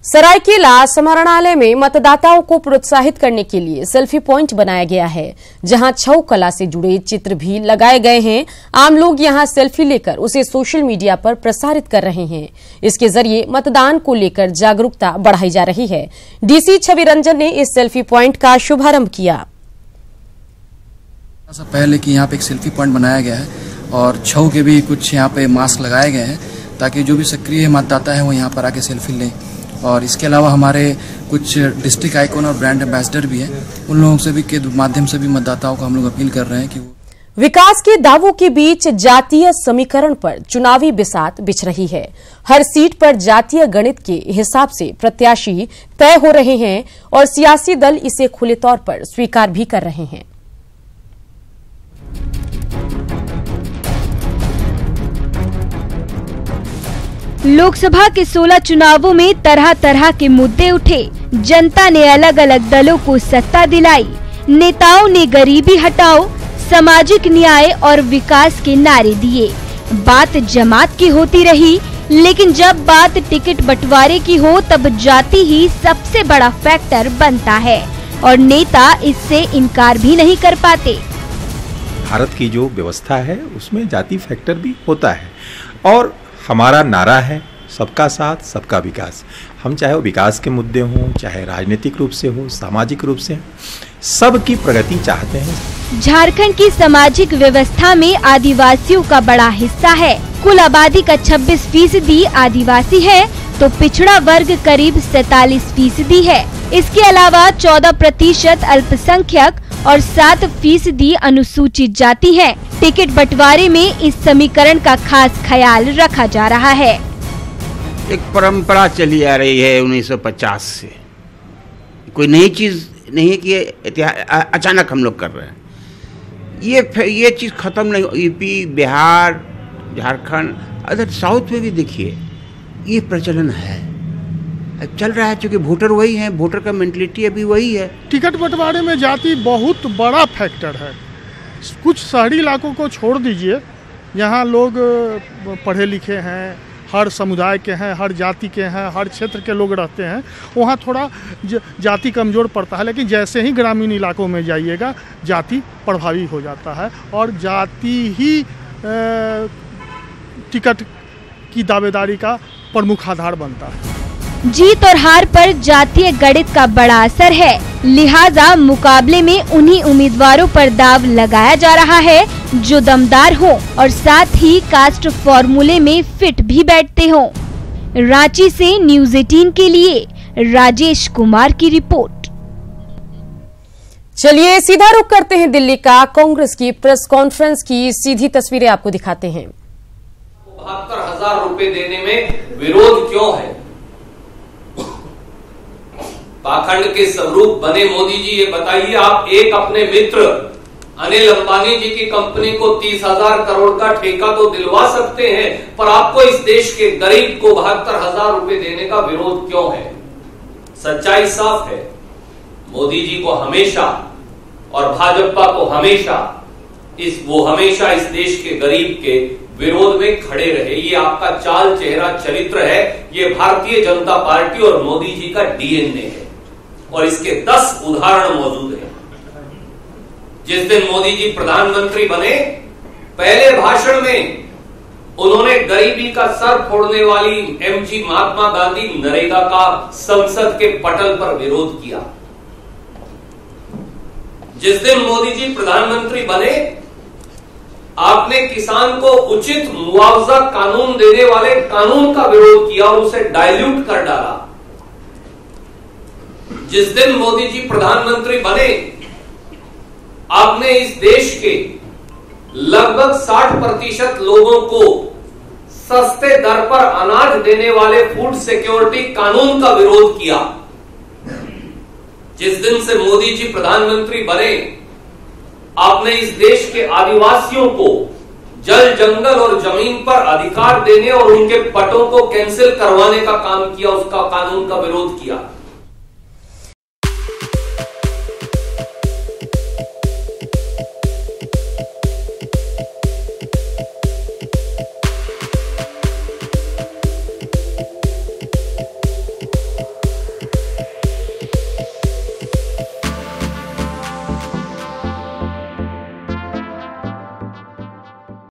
सरायकेला समाहरणालय में मतदाताओं को प्रोत्साहित करने के लिए सेल्फी पॉइंट बनाया गया है, जहां छऊ कला से जुड़े चित्र भी लगाए गए हैं। आम लोग यहां सेल्फी लेकर उसे सोशल मीडिया पर प्रसारित कर रहे हैं। इसके जरिए मतदान को लेकर जागरूकता बढ़ाई जा रही है। डीसी छवि रंजन ने इस सेल्फी पॉइंट का शुभारंभ किया। पहले कि यहाँ पे एक सेल्फी पॉइंट बनाया गया है और छऊ के भी कुछ यहाँ पे मास्क लगाए गए हैं, ताकि जो भी सक्रिय मतदाता है वो यहाँ पर आके सेल्फी लें। और इसके अलावा हमारे कुछ डिस्ट्रिक्ट आइकॉन और ब्रांड एम्बेसडर भी हैं, उन लोगों से भी के माध्यम से भी मतदाताओं को हम लोग अपील कर रहे हैं कि वो विकास के दावों के बीच जातीय समीकरण पर चुनावी बिसात बिछ रही है। हर सीट पर जातीय गणित के हिसाब से प्रत्याशी तय हो रहे हैं और सियासी दल इसे खुले तौर पर स्वीकार भी कर रहे हैं। लोकसभा के 16 चुनावों में तरह तरह के मुद्दे उठे। जनता ने अलग अलग दलों को सत्ता दिलाई। नेताओं ने गरीबी हटाओ, सामाजिक न्याय और विकास के नारे दिए। बात जमात की होती रही, लेकिन जब बात टिकट बंटवारे की हो तब जाति ही सबसे बड़ा फैक्टर बनता है और नेता इससे इनकार भी नहीं कर पाते। भारत की जो व्यवस्था है उसमें जाति फैक्टर भी होता है और हमारा नारा है सबका साथ सबका विकास। हम चाहे वो विकास के मुद्दे हों, चाहे राजनीतिक रूप से हो, सामाजिक रूप से, सबकी प्रगति चाहते हैं। झारखंड की सामाजिक व्यवस्था में आदिवासियों का बड़ा हिस्सा है। कुल आबादी का 26% आदिवासी है तो पिछड़ा वर्ग करीब 47% है। इसके अलावा 14% अल्पसंख्यक और 7% अनुसूचित जाति है। टिकट बंटवारे में इस समीकरण का खास ख्याल रखा जा रहा है। एक परंपरा चली आ रही है 1950 से, कोई नई चीज नहीं है कि अचानक हम लोग कर रहे हैं। ये चीज खत्म नहीं। UP, Bihar, Jharkhand, other south में भी देखिए ये प्रचलन है, चल रहा है। क्योंकि वोटर वही है, वोटर का मेंटलिटी अभी वही है। टिकट बंटवारे में जाति बहुत बड़ा फैक्टर है। कुछ शहरी इलाकों को छोड़ दीजिए, यहाँ लोग पढ़े लिखे हैं, हर समुदाय के हैं, हर जाति के हैं, हर क्षेत्र के लोग रहते हैं। वहाँ थोड़ा जाति कमज़ोर पड़ता है, लेकिन जैसे ही ग्रामीण इलाकों में जाइएगा जाति प्रभावी हो जाता है और जाति ही टिकट की दावेदारी का प्रमुख आधार बनता है। जीत और हार पर जातीय गणित का बड़ा असर है, लिहाजा मुकाबले में उन्हीं उम्मीदवारों पर दाव लगाया जा रहा है जो दमदार हो और साथ ही कास्ट फॉर्मूले में फिट भी बैठते हों। रांची से न्यूज़ 18 के लिए राजेश कुमार की रिपोर्ट। चलिए सीधा रुख करते हैं दिल्ली का। कांग्रेस की प्रेस कॉन्फ्रेंस की सीधी तस्वीरें आपको दिखाते हैं। 72,000 रुपए देने में विरोध क्यों है? पाखंड के स्वरूप बने मोदी जी, ये बताइए, आप एक अपने मित्र अनिल अंबानी जी की कंपनी को 30,000 करोड़ का ठेका तो दिलवा सकते हैं, पर आपको इस देश के गरीब को 72,000 रुपए देने का विरोध क्यों है? सच्चाई साफ है, मोदी जी को हमेशा और भाजपा को हमेशा इस देश के गरीब के विरोध में खड़े रहे। ये आपका चाल चेहरा चरित्र है, ये भारतीय जनता पार्टी और मोदी जी का डीएनए है और इसके 10 उदाहरण मौजूद हैं। जिस दिन मोदी जी प्रधानमंत्री बने, पहले भाषण में उन्होंने गरीबी का सर फोड़ने वाली एमजी महात्मा गांधी नरेगा का संसद के पटल पर विरोध किया। जिस दिन मोदी जी प्रधानमंत्री बने, आपने किसान को उचित मुआवजा कानून देने वाले कानून का विरोध किया और उसे डाइल्यूट कर डाला। जिस दिन मोदी जी प्रधानमंत्री बने, आपने इस देश के लगभग 60% लोगों को सस्ते दर पर अनाज देने वाले फूड सिक्योरिटी कानून का विरोध किया। जिस दिन से मोदी जी प्रधानमंत्री बने, आपने इस देश के आदिवासियों को जल, जंगल और जमीन पर अधिकार देने और उनके पट्टों को कैंसिल करवाने का काम किया, उसका कानून का विरोध किया।